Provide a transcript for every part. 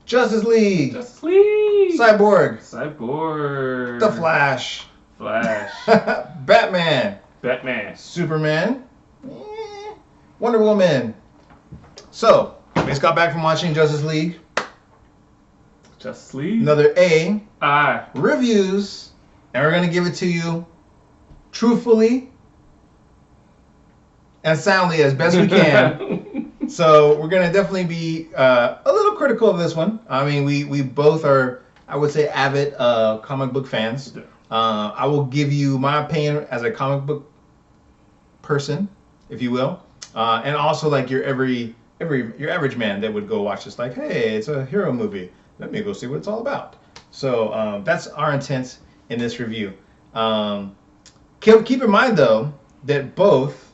Justice League. Justice League. Cyborg. Cyborg. The Flash. Flash. Batman. Batman. Superman. Wonder Woman. So, we just got back from watching Justice League. Justice League. Another A. I. Reviews. And we're going to give it to you truthfully and soundly as best we can. So we're going to definitely be a little critical of this one. I mean, we both are, I would say, avid comic book fans. I will give you my opinion as a comic book person, if you will. And also like your average man that would go watch this like, hey, it's a hero movie. Let me go see what it's all about. So that's our intent in this review. Keep in mind, though, that both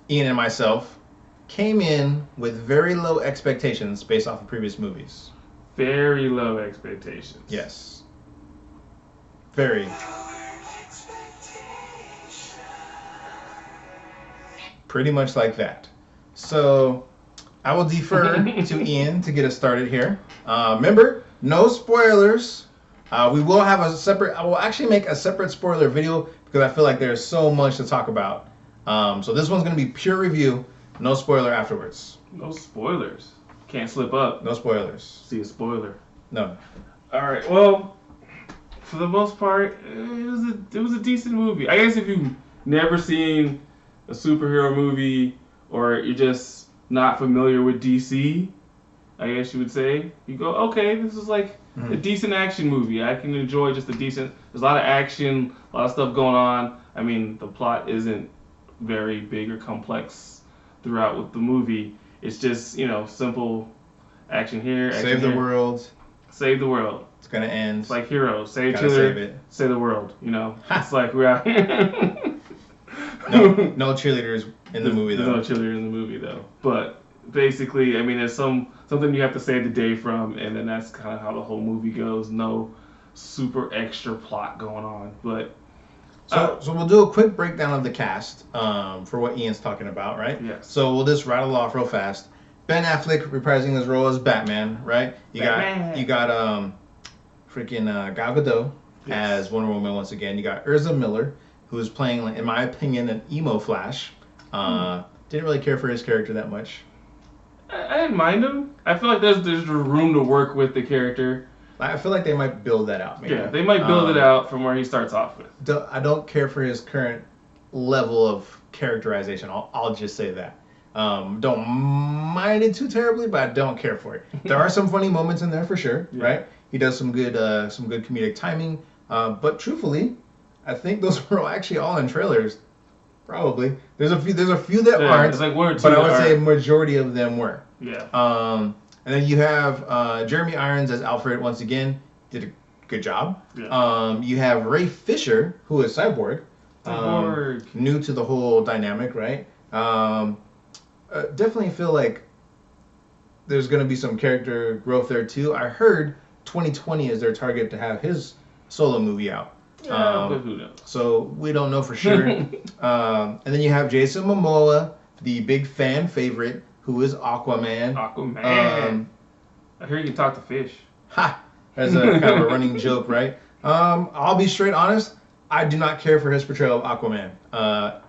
Ian and myself came in with very low expectations based off of previous movies. Very low expectations. Yes. Very. Pretty much like that. So I will defer to Ian to get us started here. Remember, no spoilers. We will have a separate. I will actually make a separate spoiler video because I feel like there's so much to talk about. So this one's going to be pure review, no spoiler afterwards. No spoilers. Can't slip up. No spoilers. See a spoiler. No. All right. Well, for the most part, it was a decent movie. I guess if you've never seen a superhero movie or you're just not familiar with DC, I guess you would say, you go, okay, this is like a decent action movie. I can enjoy just a decent. There's a lot of action, a lot of stuff going on. I mean, the plot isn't very big or complex throughout with the movie. It's just, simple action here. Action Save the here. world. Save the world. It's gonna end. It's like heroes. Save Gotta each other. save it. Save the world. It's like we're out here. No cheerleaders in the movie though. There's no cheerleader in the movie though. But basically, I mean, there's something you have to save the day from, and then that's kind of how the whole movie goes. No super extra plot going on, but. So we'll do a quick breakdown of the cast for what Ian's talking about, right? Yes. So we'll just rattle off real fast. Ben Affleck reprising his role as Batman, right? You got freaking Gal Gadot as Wonder Woman once again. You got Ezra Miller, who is playing, in my opinion, an emo Flash. Didn't really care for his character that much. I didn't mind him. I feel like there's room to work with the character. I feel like they might build that out, maybe. Yeah, they might build it out from where he starts off with. I don't care for his current level of characterization. I'll just say that. Don't mind it too terribly, but I don't care for it. There are some funny moments in there for sure, right? He does some good comedic timing. But truthfully, I think those were actually all in trailers. Probably. There's a few that aren't. It's like one or two but I would that say a aren't. majority of them were. Yeah. And then you have Jeremy Irons as Alfred once again. Did a good job. Yeah. You have Ray Fisher, who is Cyborg. New to the whole dynamic, right? Definitely feel like there's going to be some character growth there too. I heard 2020 is their target to have his solo movie out. But who knows? So we don't know for sure. And then you have Jason Momoa, the big fan favorite, who is Aquaman. Aquaman. I hear you can talk to fish. Ha! That's a kind of a running joke, right? I'll be straight honest. I do not care for his portrayal of Aquaman.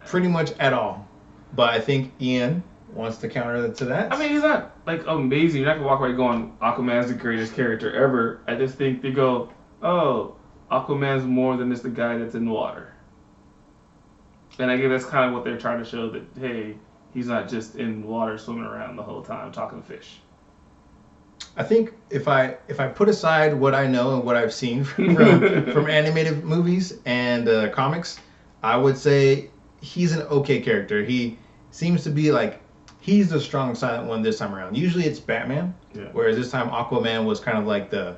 Pretty much at all. But I think Ian wants to counter to that. I mean, he's not like amazing. You're not gonna walk away going, Aquaman's the greatest character ever. I just think they go, oh, Aquaman's more than just the guy that's in the water. And I guess that's kind of what they're trying to show, that hey, he's not just in water swimming around the whole time talking to fish. I think if I put aside what I know and what I've seen from animated movies and comics, I would say he's an okay character. He seems to be like, he's the strong silent one this time around. Usually it's Batman, whereas this time Aquaman was kind of like the,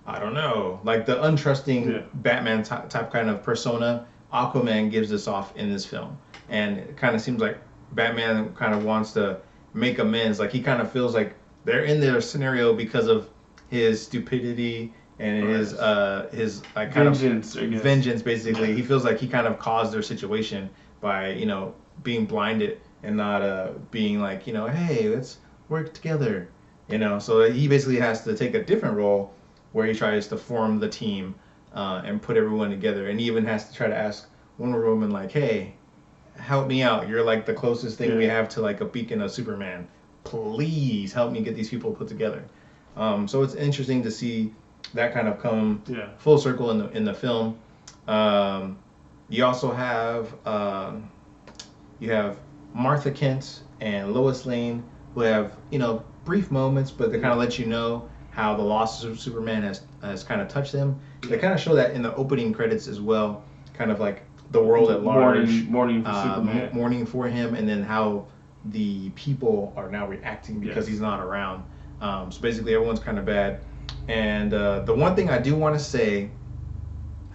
I don't know, like the untrusting Batman type kind of persona. Aquaman gives this off in this film. And it kind of seems like Batman kind of wants to make amends. Like he kind of feels like they're in their scenario because of his stupidity and his like kind vengeance, of vengeance, basically. He feels like he kind of caused their situation by, being blinded and not being like, hey, let's work together. So he basically has to take a different role where he tries to form the team and put everyone together, and he even has to try to ask Wonder Woman like, "Hey, help me out. You're like the closest thing we have to like a beacon of Superman. Please help me get these people put together." So it's interesting to see that kind of come full circle in the film. You also have Martha Kent and Lois Lane, who have brief moments, but they kind of let you know how the loss of Superman has kind of touched them. They kind of show that in the opening credits as well, kind of like the world at large mourning for Superman, mourning for him, and then how the people are now reacting because he's not around. So basically, everyone's kind of bad. And the one thing I do want to say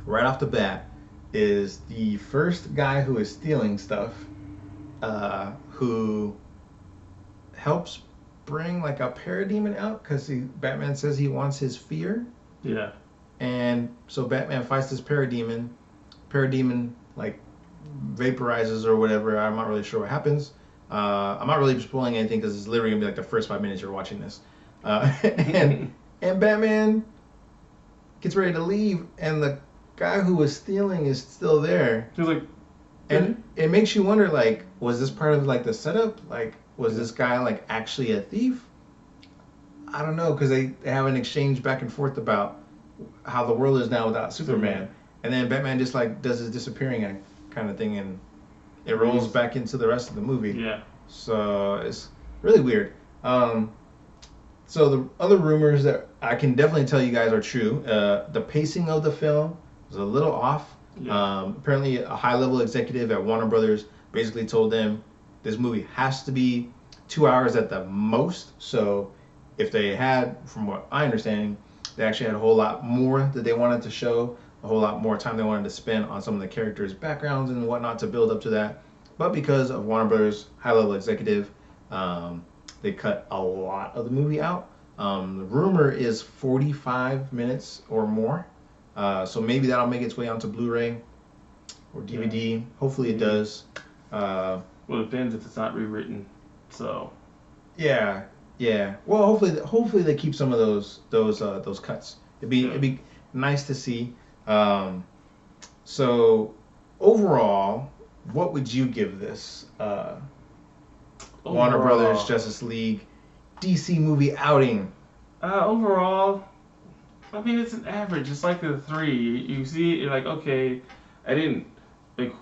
right off the bat is the first guy who is stealing stuff, who helps bring like a parademon out because Batman says he wants his fear. Yeah. And so Batman fights this parademon. Parademon like vaporizes or whatever. I'm not really sure what happens. I'm not really spoiling anything because it's literally gonna be like the first 5 minutes you're watching this. And Batman gets ready to leave, and the guy who was stealing is still there. He's like, and it makes you wonder, like, was this part of like the setup? Like, was this guy like actually a thief? I don't know, because they have an exchange back and forth about how the world is now without Superman. And then Batman just like does his disappearing act kind of thing, and it rolls back into the rest of the movie. Yeah. So it's really weird. So the other rumors that I can definitely tell you guys are true. The pacing of the film was a little off. Yeah. Apparently, a high-level executive at Warner Brothers basically told them this movie has to be 2 hours at the most. So if they had, from what I understand, they actually had a whole lot more that they wanted to show, a whole lot more time they wanted to spend on some of the characters' backgrounds and whatnot to build up to that. But because of Warner Brothers' high-level executive, they cut a lot of the movie out. The rumor is 45 minutes or more. So maybe that'll make its way onto Blu-ray or DVD. Yeah. Hopefully it does. Well, it depends if it's not rewritten. So. Yeah. Well, hopefully they keep some of those cuts. It'd be nice to see. So overall, what would you give this Warner Brothers Justice League DC movie outing? Overall, I mean, it's an average. It's like a 3. You see it, you're like, okay, I didn't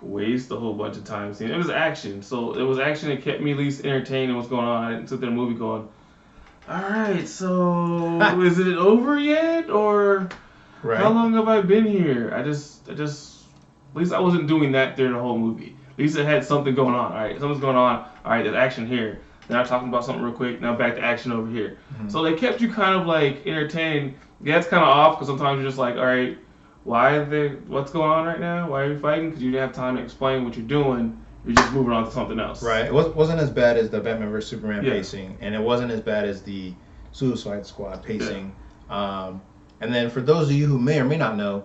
waste a whole bunch of time seeing it. It was action. So it was action that kept me at least entertained in what's going on. I didn't sit there in the movie going, all right, so is it over yet? Or how long have I been here? I just, at least I wasn't doing that during the whole movie. At least it had something going on. All right, something's going on. All right, there's action here. Then I'm talking about something real quick. Now back to action over here. Mm-hmm. So they kept you kind of like entertained. Yeah, it's kind of off because sometimes you're just like, all right, what's going on right now? Why are you fighting? Because you didn't have time to explain what you're doing. You're just moving on to something else. Right. It wasn't as bad as the Batman vs Superman pacing, and it wasn't as bad as the Suicide Squad pacing. Yeah. And then for those of you who may or may not know,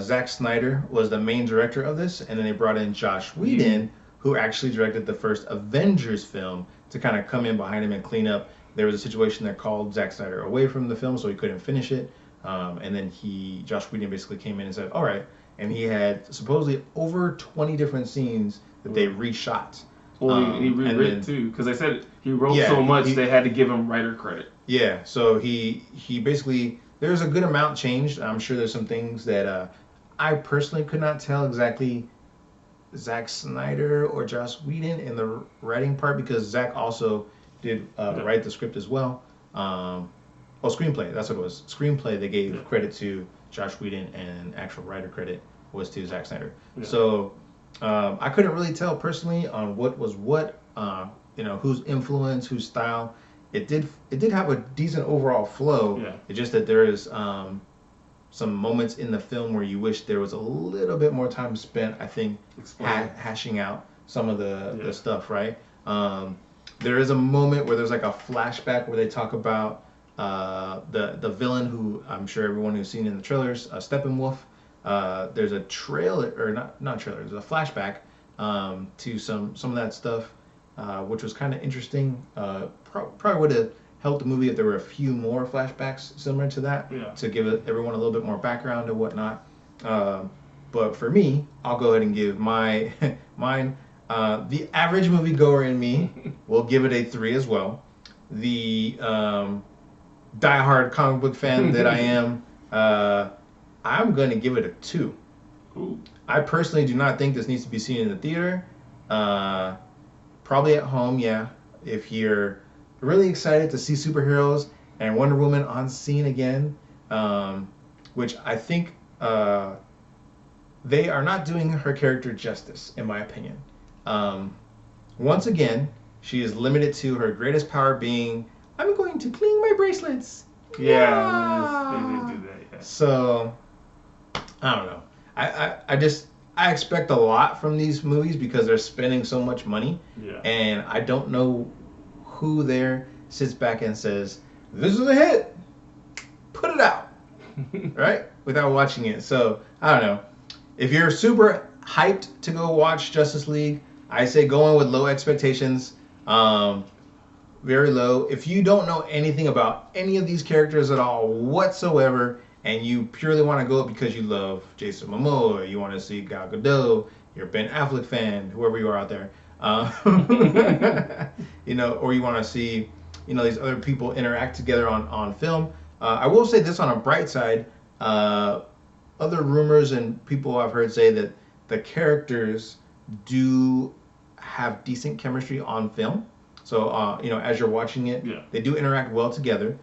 Zack Snyder was the main director of this, and then they brought in Josh Whedon, who actually directed the first Avengers film, to kind of come in behind him and clean up. There was a situation that called Zack Snyder away from the film, so he couldn't finish it. And then Josh Whedon basically came in and said, all right. And he had supposedly over 20 different scenes that they reshot. Well, he rewritten too, because they said he wrote so much they had to give him writer credit. Yeah, so he basically, there's a good amount changed. I'm sure there's some things that I personally could not tell exactly Zack Snyder or Joss Whedon in the writing part, because Zack also did write the script as well. Screenplay, that's what it was. Screenplay, they gave credit to Josh Whedon, and actual writer credit was to Zack Snyder. Yeah. So I couldn't really tell personally on what was what, whose influence, whose style. It did have a decent overall flow. Yeah. It's just that there is some moments in the film where you wish there was a little bit more time spent, I think, hashing out some of the stuff, right? There is a moment where there's like a flashback where they talk about the villain, who I'm sure everyone who's seen in the trailers, Steppenwolf. There's a trailer, or not trailer, there's a flashback to some of that stuff, which was kind of interesting. Probably would have help the movie if there were a few more flashbacks similar to that to give everyone a little bit more background and whatnot. But for me, I'll go ahead and give mine. The average moviegoer in me will give it a 3 as well. The diehard comic book fan that I am, I'm going to give it a 2. Ooh. I personally do not think this needs to be seen in the theater. Probably at home, yeah. If you're really excited to see superheroes and Wonder Woman on scene again, which I think they are not doing her character justice, in my opinion. Once again, she is limited to her greatest power being, I'm going to clean my bracelets. Yeah. They do that. Yeah. So, I don't know. I expect a lot from these movies because they're spending so much money. Yeah. And I don't know who there sits back and says, this is a hit. Put it out. Right? Without watching it. So, I don't know. If you're super hyped to go watch Justice League, I say go in with low expectations. Very low. If you don't know anything about any of these characters at all whatsoever, and you purely want to go because you love Jason Momoa, you want to see Gal Gadot, you're a Ben Affleck fan, whoever you are out there, or you want to see, these other people interact together on film. I will say this on a bright side. Other rumors and people I've heard say that the characters do have decent chemistry on film. So, as you're watching it, they do interact well together.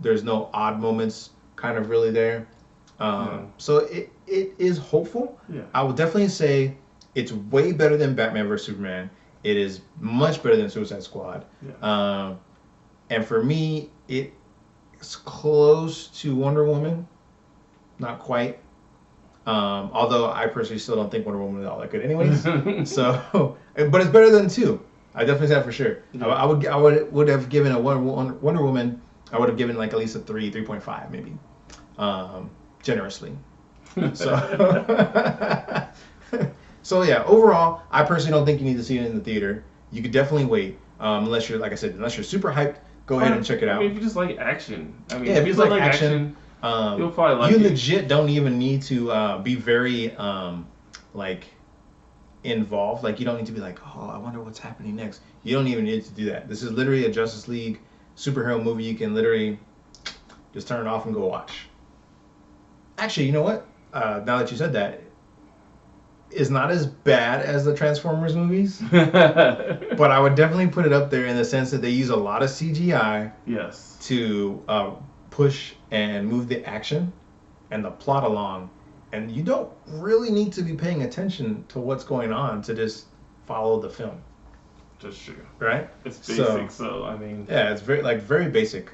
There's no odd moments kind of really there. So it is hopeful. Yeah. I would definitely say it's way better than Batman vs. Superman. It is much better than Suicide Squad. Yeah. And for me, it's close to Wonder Woman. Not quite. Although I personally still don't think Wonder Woman is all that good anyways. So, but it's better than 2. I definitely say that for sure. Yeah. I would have given a Wonder Woman, I would have given like at least a 3.5 maybe. Generously. So, so yeah, overall, I personally don't think you need to see it in the theater. You could definitely wait. Unless you're, like I said, unless you're super hyped, go ahead and check it out. If you just like action. If you just like action, you'll probably like it. You it. legit don't even need to be very involved. Like, you don't need to be like, oh, I wonder what's happening next. You don't even need to do that. This is literally a Justice League superhero movie. You can literally just turn it off and go watch. Actually, you know what? Now that you said that, it's not as bad as the Transformers movies. But I would definitely put it up there in the sense that they use a lot of CGI to push and move the action and the plot along. And you don't really need to be paying attention to what's going on to just follow the film. That's true. Right? It's basic, so I mean... Yeah, it's very basic.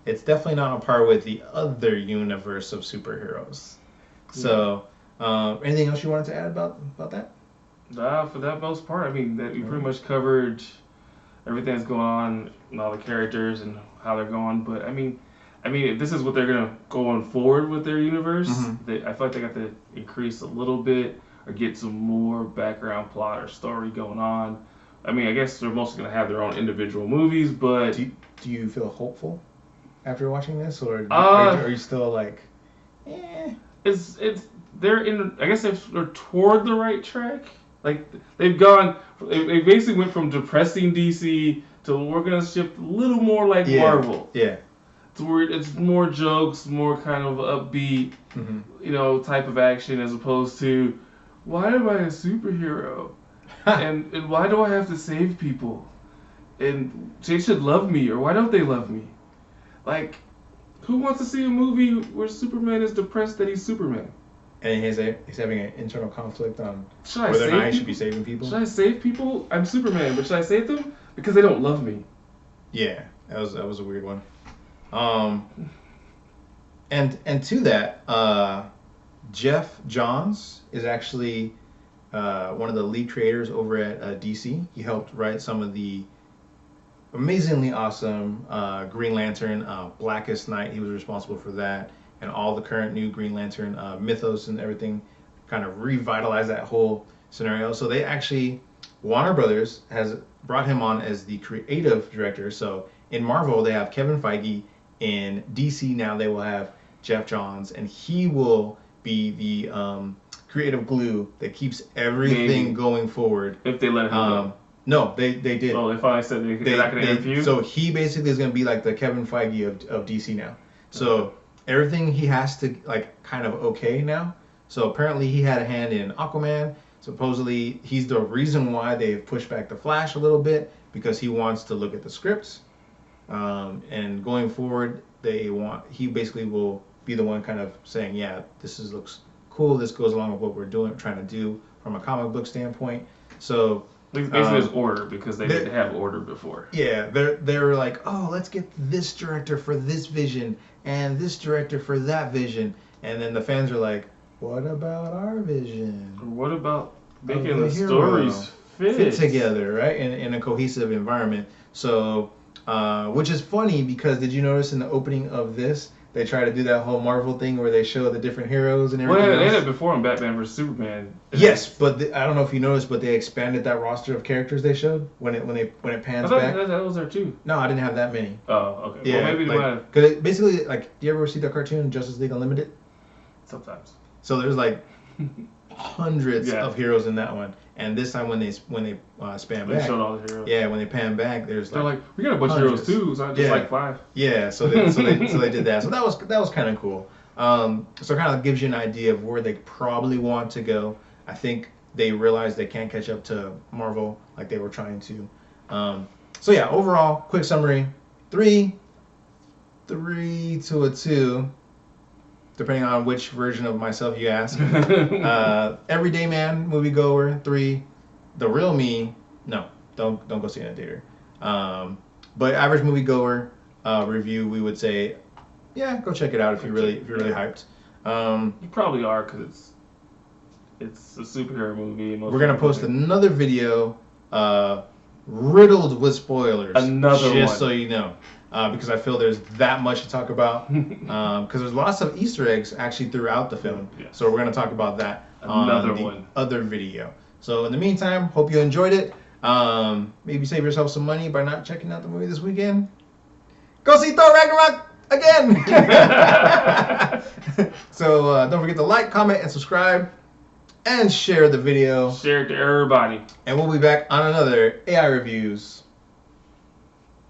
It's definitely not on par with the other universe of superheroes. So, anything else you wanted to add about that? For that most part, I mean, that we pretty much covered everything that's going on and all the characters and how they're going. But I mean, if this is what they're gonna go on forward with their universe, I feel like they got to increase a little bit or get some more background plot or story going on. I mean, I guess they're mostly gonna have their own individual movies, but do you feel hopeful after watching this, or are you still like, eh? They're in. I guess they're toward the right track. Like they've gone. They basically went from depressing DC to we're gonna shift a little more like Marvel. Yeah. To where it's more jokes, more kind of upbeat, type of action as opposed to why am I a superhero and why do I have to save people and they should love me or why don't they love me? Like, who wants to see a movie where Superman is depressed that he's Superman? And he's having an internal conflict on whether or not he should be saving people. Should I save people? I'm Superman, but should I save them? Because they don't love me. Yeah, that was a weird one. And to that, Jeff Johns is actually one of the lead creators over at DC. He helped write some of the amazingly awesome Green Lantern, Blackest Night. He was responsible for that, and all the current new Green Lantern mythos and everything. Kind of revitalized that whole scenario. So they actually, Warner Brothers has brought him on as the creative director. So in Marvel they have Kevin Feige. In DC now they will have Jeff Johns, and he will be the creative glue that keeps everything going forward. If they let him go. No, they did. Oh, they finally said they're not going to interview? So he basically is going to be like the Kevin Feige of DC now. So everything he has to like kind of okay now. So apparently he had a hand in Aquaman. Supposedly he's the reason why they've pushed back the Flash a little bit, because he wants to look at the scripts. And going forward, he basically will be the one kind of saying, yeah, looks cool. This goes along with what we're trying to do from a comic book standpoint. So basically, there's order, because they didn't have order before. Yeah, they're like, oh, let's get this director for this vision and this director for that vision, and then the fans are like, what about our vision? What about making the stories fit together, right? In a cohesive environment. So, which is funny, because did you notice in the opening of this, they try to do that whole Marvel thing where they show the different heroes and everything Well, they had it before in Batman vs Superman. Yes, but I don't know if you noticed, but they expanded that roster of characters they showed when it pans back. That was there too. No, I didn't have that many. Oh, okay. Yeah, well, maybe like, because basically, like, do you ever see the cartoon Justice League Unlimited? Sometimes. So there's like hundreds of heroes in that one, and this time when they span back, they showed all the heroes. Yeah, when they pan back, they're like, we got a bunch of heroes too, so just like 5. Yeah, so they did that. So that was kind of cool. So it kind of gives you an idea of where they probably want to go. I think they realized they can't catch up to Marvel like they were trying to. So yeah, overall, quick summary: 3 to a 2. Depending on which version of myself you ask. Everyday man, moviegoer, 3. The real me, no, don't go see it in a theater. But average moviegoer review, we would say, yeah, go check it out if you're really hyped. You probably are, because it's a superhero movie. We're gonna post another video riddled with spoilers. Just so you know. Because I feel there's that much to talk about. Because there's lots of Easter eggs actually throughout the film. Yeah. So we're going to talk about that on the other video. So in the meantime, hope you enjoyed it. Maybe save yourself some money by not checking out the movie this weekend. Go see Thor Ragnarok again! So don't forget to like, comment, and subscribe. And share the video. Share it to everybody. And we'll be back on another AI Reviews.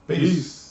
Peace.